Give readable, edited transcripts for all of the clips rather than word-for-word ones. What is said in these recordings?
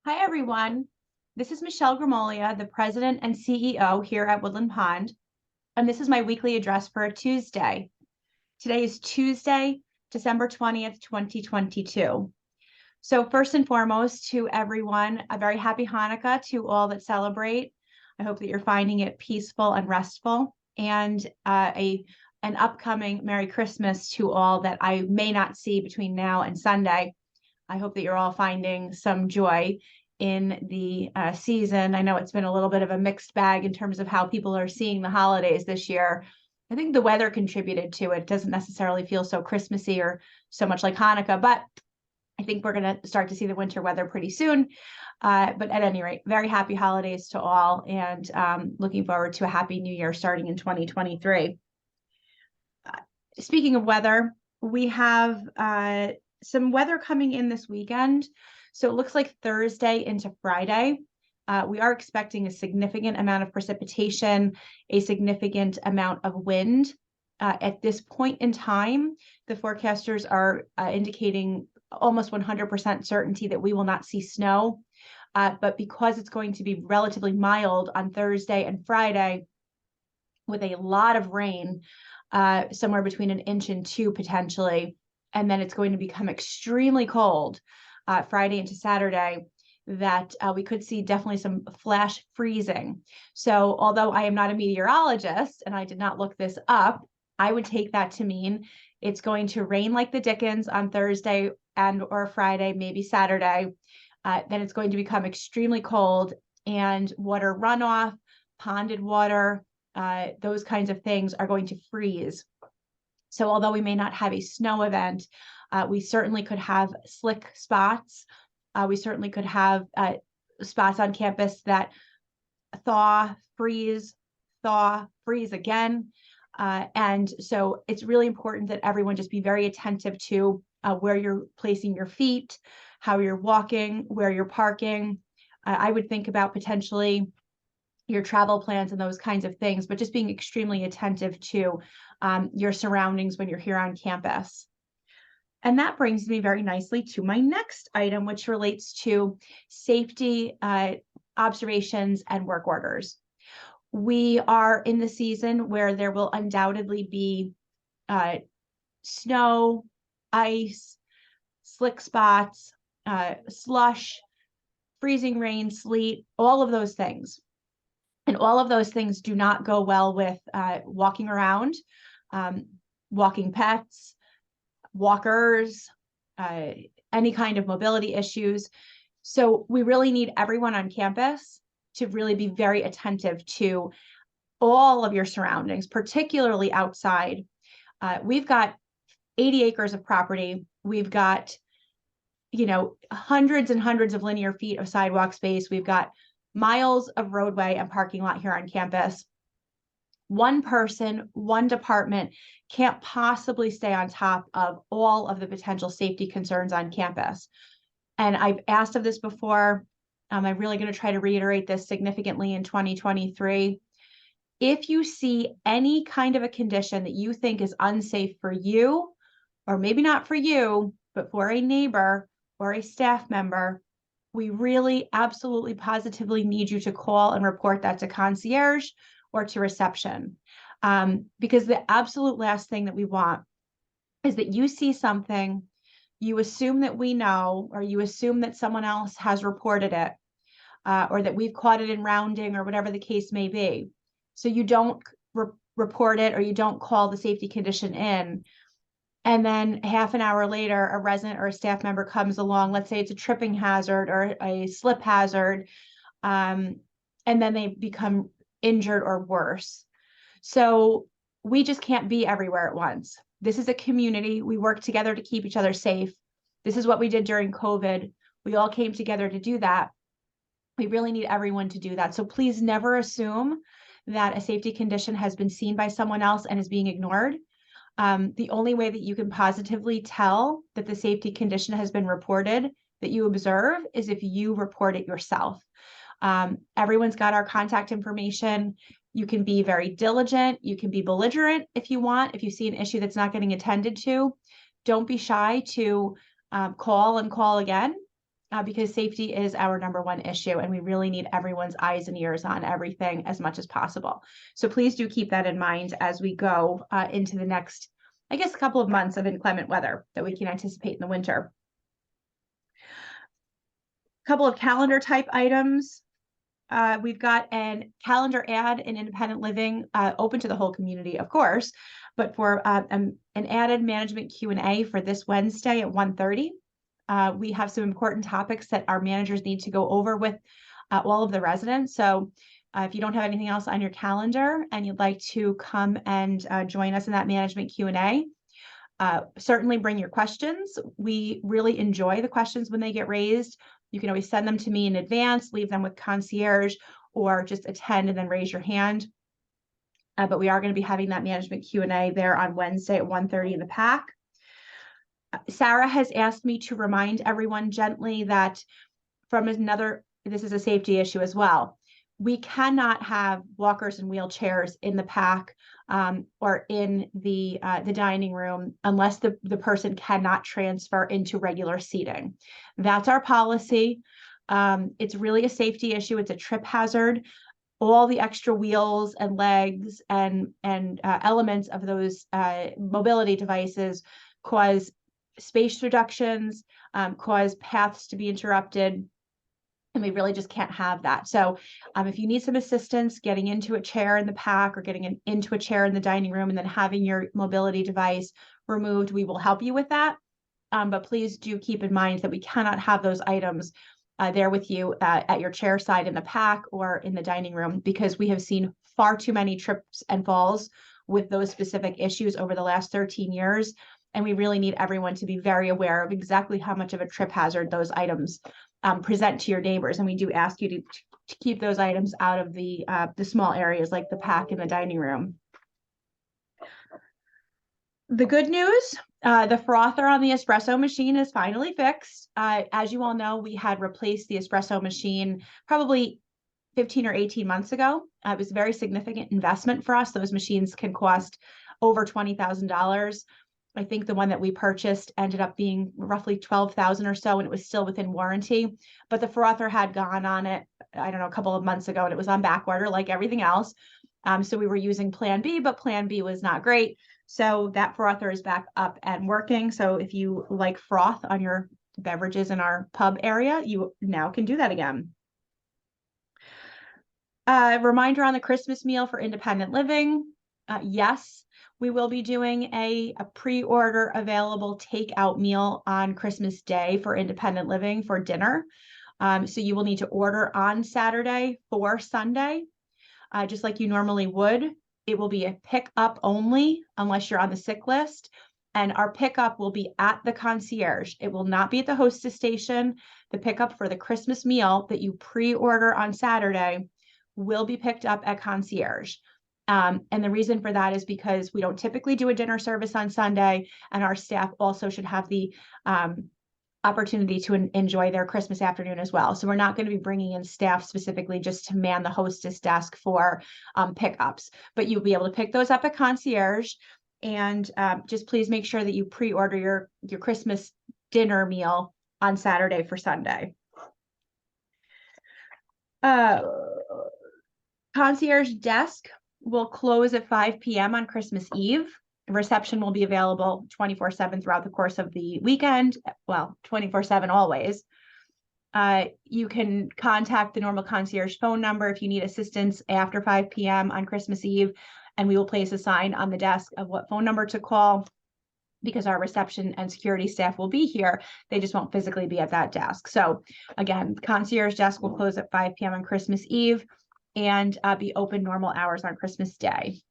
Hi, everyone. This is Michelle Grimolia, the President and CEO here at Woodland Pond, and this is my weekly address for a Tuesday. Today is Tuesday, December 20th, 2022. So first and foremost, to everyone, a very happy Hanukkah to all that celebrate. I hope that you're finding it peaceful and restful, and an upcoming Merry Christmas to all that I may not see between now and Sunday. I hope that you're all finding some joy in the season. I know it's been a little bit of a mixed bag in terms of how people are seeing the holidays this year. I think the weather contributed to it. It doesn't necessarily feel so Christmassy or so much like Hanukkah, but I think we're going to start to see the winter weather pretty soon. But at any rate, very happy holidays to all, and looking forward to a happy new year starting in 2023. Speaking of weather, we have some weather coming in this weekend. So it looks like Thursday into Friday, we are expecting a significant amount of precipitation, a significant amount of wind. At this point in time, the forecasters are indicating almost 100% certainty that we will not see snow. But because it's going to be relatively mild on Thursday and Friday, with a lot of rain, somewhere between 1 inch and 2 potentially, and then it's going to become extremely cold Friday into Saturday, that we could see definitely some flash freezing. So although I am not a meteorologist and I did not look this up, I would take that to mean it's going to rain like the Dickens on Thursday and or Friday, maybe Saturday. Then it's going to become extremely cold, and water runoff, ponded water, those kinds of things are going to freeze. So although we may not have a snow event, we certainly could have slick spots. We certainly could have spots on campus that thaw, freeze again. And so it's really important that everyone just be very attentive to where you're placing your feet, how you're walking, where you're parking. I would think about potentially your travel plans and those kinds of things, but just being extremely attentive to your surroundings when you're here on campus. And that brings me very nicely to my next item, which relates to safety observations and work orders. We are in the season where there will undoubtedly be snow, ice, slick spots, slush, freezing rain, sleet, all of those things. And all of those things do not go well with walking around, walking pets, walkers, any kind of mobility issues. So we really need everyone on campus to really be very attentive to all of your surroundings, particularly outside. We've got 80 acres of property. We've got, hundreds and hundreds of linear feet of sidewalk space. We've got miles of roadway and parking lot here on campus. One person, one department can't possibly stay on top of all of the potential safety concerns on campus. And I've asked of this before. I'm really going to try to reiterate this significantly in 2023. If you see any kind of a condition that you think is unsafe for you, or maybe not for you, but for a neighbor or a staff member, we really absolutely positively need you to call and report that to concierge or to reception. Because the absolute last thing that we want is that you see something, you assume that we know, or you assume that someone else has reported it, or that we've caught it in rounding, or whatever the case may be. So you don't report it, or you don't call the safety condition in. And then half an hour later, a resident or a staff member comes along, let's say it's a tripping hazard or a slip hazard, and then they become injured or worse. So we just can't be everywhere at once. This is a community. We work together to keep each other safe. This is what we did during COVID. We all came together to do that. We really need everyone to do that. So please never assume that a safety condition has been seen by someone else and is being ignored. The only way that you can positively tell that the safety condition has been reported, that you observe, is if you report it yourself. Everyone's got our contact information. You can be very diligent. You can be belligerent if you want. If you see an issue that's not getting attended to, don't be shy to call and call again. because safety is our number one issue, and we really need everyone's eyes and ears on everything as much as possible. So please do keep that in mind as we go into the next, I guess, couple of months of inclement weather that we can anticipate in the winter. A couple of calendar type items. We've got an calendar ad in independent living, open to the whole community, of course, but for an added management Q&A for this Wednesday at 1:30. We have some important topics that our managers need to go over with all of the residents. So if you don't have anything else on your calendar and you'd like to come and join us in that management Q&A, certainly bring your questions. We really enjoy the questions when they get raised. You can always send them to me in advance, leave them with concierge, or just attend and then raise your hand. But we are going to be having that management Q&A there on Wednesday at 1:30 in the PAC. Sarah has asked me to remind everyone gently that this is a safety issue as well. We cannot have walkers and wheelchairs in the PAC or in the dining room unless the person cannot transfer into regular seating. That's our policy. It's really a safety issue. It's a trip hazard. All the extra wheels and legs and elements of those mobility devices cause space reductions, cause paths to be interrupted, and we really just can't have that. So if you need some assistance getting into a chair in the PAC or getting into a chair in the dining room and then having your mobility device removed, we will help you with that. But please do keep in mind that we cannot have those items there with you at your chair side in the PAC or in the dining room, because we have seen far too many trips and falls with those specific issues over the last 13 years. And we really need everyone to be very aware of exactly how much of a trip hazard those items present to your neighbors. And we do ask you to keep those items out of the small areas like the PAC and the dining room. The good news, the frother on the espresso machine is finally fixed. As you all know, we had replaced the espresso machine probably 15 or 18 months ago. It was a very significant investment for us. Those machines can cost over $20,000. I think the one that we purchased ended up being roughly $12,000 or so, and it was still within warranty. But the frother had gone on it, I don't know, a couple of months ago, and it was on back order like everything else. So we were using Plan B, but Plan B was not great. So that frother is back up and working. So if you like froth on your beverages in our pub area, you now can do that again. Reminder on the Christmas meal for independent living. Yes, we will be doing a pre-order available takeout meal on Christmas Day for independent living for dinner. So you will need to order on Saturday for Sunday, just like you normally would. It will be a pick-up only unless you're on the sick list. And our pickup will be at the concierge. It will not be at the hostess station. The pickup for the Christmas meal that you pre-order on Saturday will be picked up at concierge. And the reason for that is because we don't typically do a dinner service on Sunday, and our staff also should have the opportunity to enjoy their Christmas afternoon as well. So we're not going to be bringing in staff specifically just to man the hostess desk for pickups, but you'll be able to pick those up at concierge. And just please make sure that you pre-order your Christmas dinner meal on Saturday for Sunday. Concierge desk will close at 5 p.m. on Christmas Eve. Reception will be available 24/7 throughout the course of the weekend. Well, 24/7 always. You can contact the normal concierge phone number if you need assistance after 5 p.m. on Christmas Eve, and we will place a sign on the desk of what phone number to call, because our reception and security staff will be here. They just won't physically be at that desk. So again, the concierge desk will close at 5 p.m. on Christmas Eve and be open normal hours on Christmas Day.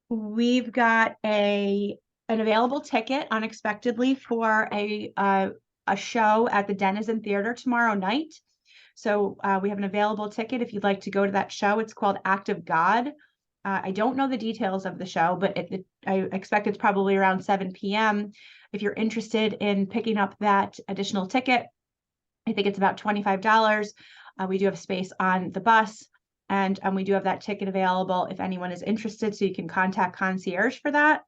We've got an available ticket unexpectedly for a show at the Denizen Theater tomorrow night. So we have an available ticket if you'd like to go to that show. It's called Act of God. I don't know the details of the show, but I expect it's probably around 7 p.m. If you're interested in picking up that additional ticket, I think it's about $25. We do have space on the bus, and we do have that ticket available if anyone is interested, so you can contact concierge for that.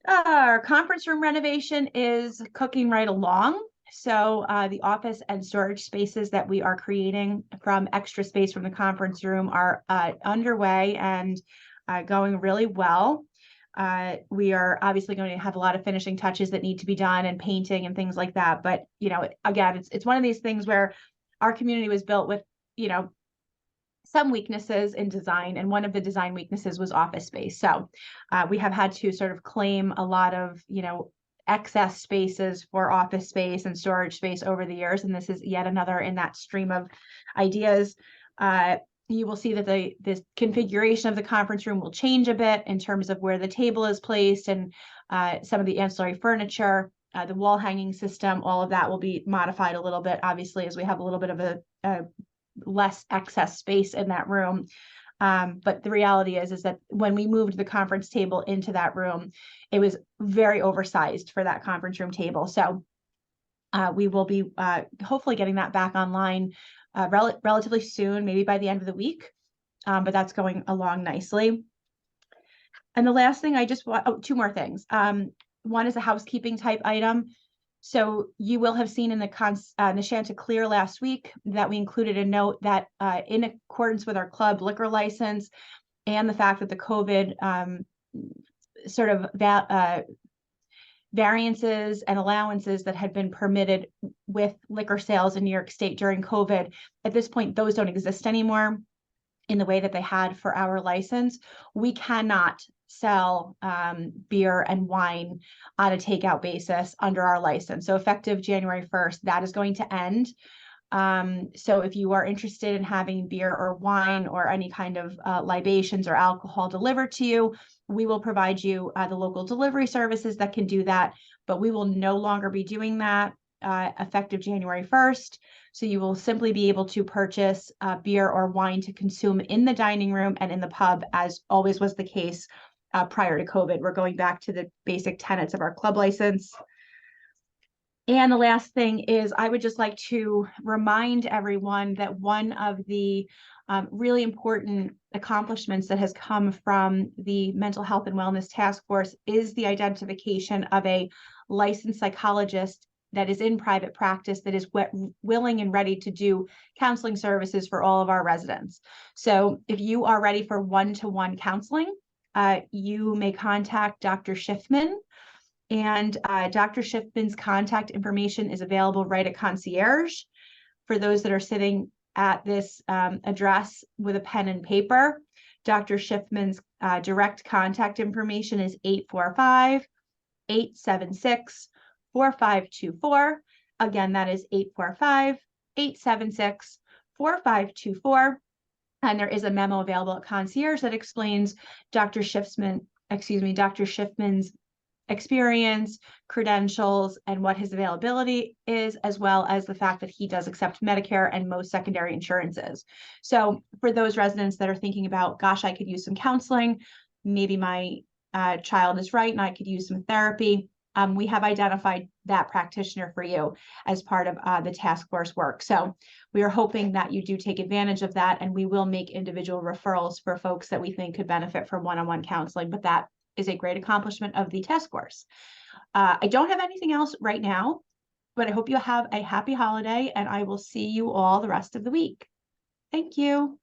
Our conference room renovation is cooking right along. So the office and storage spaces that we are creating from extra space from the conference room are underway and going really well. We are obviously going to have a lot of finishing touches that need to be done and painting and things like that. But, you know, again, it's one of these things where our community was built with, you know, some weaknesses in design, and one of the design weaknesses was office space. So we have had to sort of claim a lot of, you know, excess spaces for office space and storage space over the years. And this is yet another in that stream of ideas. You will see that this configuration of the conference room will change a bit in terms of where the table is placed and some of the ancillary furniture, the wall hanging system, all of that will be modified a little bit, obviously, as we have a little bit of a less excess space in that room. But the reality is that when we moved the conference table into that room, it was very oversized for that conference room table. So we will be hopefully getting that back online relatively soon, maybe by the end of the week. But that's going along nicely. And the last thing I just want, two more things. One is a housekeeping type item. So you will have seen in the Chanticleer last week that we included a note that in accordance with our club liquor license and the fact that the COVID sort of variances and allowances that had been permitted with liquor sales in New York State during COVID, at this point, those don't exist anymore in the way that they had for our license. We cannot sell beer and wine on a takeout basis under our license. So effective January 1st, that is going to end. So if you are interested in having beer or wine or any kind of libations or alcohol delivered to you, we will provide you the local delivery services that can do that, but we will no longer be doing that effective January 1st. So you will simply be able to purchase beer or wine to consume in the dining room and in the pub, as always was the case prior to COVID. We're going back to the basic tenets of our club license. And the last thing is I would just like to remind everyone that one of the really important accomplishments that has come from the Mental Health and Wellness Task Force is the identification of a licensed psychologist that is in private practice that is willing and ready to do counseling services for all of our residents. So if you are ready for one-to-one counseling, you may contact Dr. Schiffman, and Dr. Schiffman's contact information is available right at Concierge. For those that are sitting at this address with a pen and paper, Dr. Schiffman's direct contact information is 845-876-4524. Again, that is 845-876-4524. And there is a memo available at Concierge that explains Dr. Schiffman's experience, credentials, and what his availability is, as well as the fact that he does accept Medicare and most secondary insurances. So for those residents that are thinking about, gosh, I could use some counseling, maybe my child is right and I could use some therapy, we have identified that practitioner for you as part of the task force work. So we are hoping that you do take advantage of that, and we will make individual referrals for folks that we think could benefit from one-on-one counseling, but that is a great accomplishment of the task force. I don't have anything else right now, but I hope you have a happy holiday, and I will see you all the rest of the week. Thank you.